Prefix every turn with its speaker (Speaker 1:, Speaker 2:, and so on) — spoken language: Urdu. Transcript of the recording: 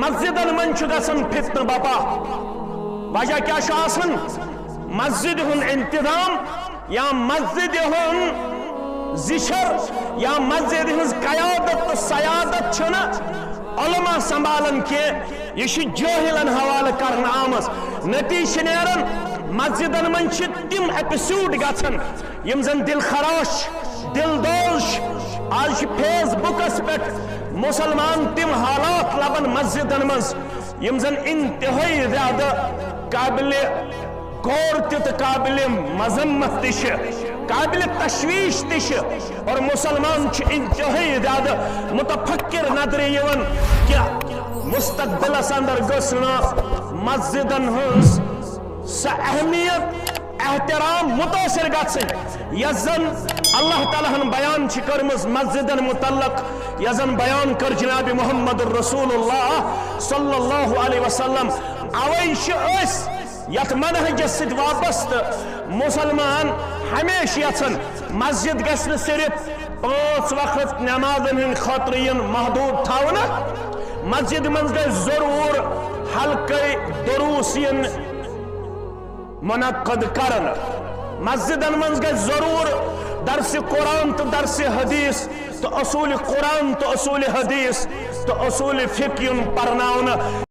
Speaker 1: مسجدن من گژھان فتنہ بپا وجہ کیا آسان مسجد ہن انتظام یا مسجد ہن زشر یا مسجد ہز قیادت تو سیادت چھنا علماء سنبھالن کی یہ جاہلن حوالہ کرنا آمس نتیجہ نیرن مسجدن من تم ایپیسوڈ گژھان یم زن دل خراش دل دوش آج فیس بکس پہ مسلمان تم حالات لبن مسجدن مز یم زن انتہائی زیادہ قابل غور تہ قابل مذمت تش قابل تشویش تش اور مسلمان انتہائی زیادہ متفکر نظر یون کہ مستقبلس اندر گھنا مسجدن ہز سہ اہمیت احترام متاثر گھن یزن اللہ تعالیٰ ہن بیان کرمز مسجدن متعلق یزن بیان کر جناب محمد رسول اللہ صلی اللہ علیہ وسلم اویش یت منہجس ست وابست مسلمان ہمیشہ یژھان مسجد گژھِ صرف 5 وقت نمازن ہند خاطر محدود تھاونہ مسجد من گژھِ ضرور حلقہ دروس منعقد کرن مسجدن من گژھِ ضرور درس قرآن تو درس حدیث تو اصول قرآن تو اصول حدیث تو اصول فقہ پرناؤن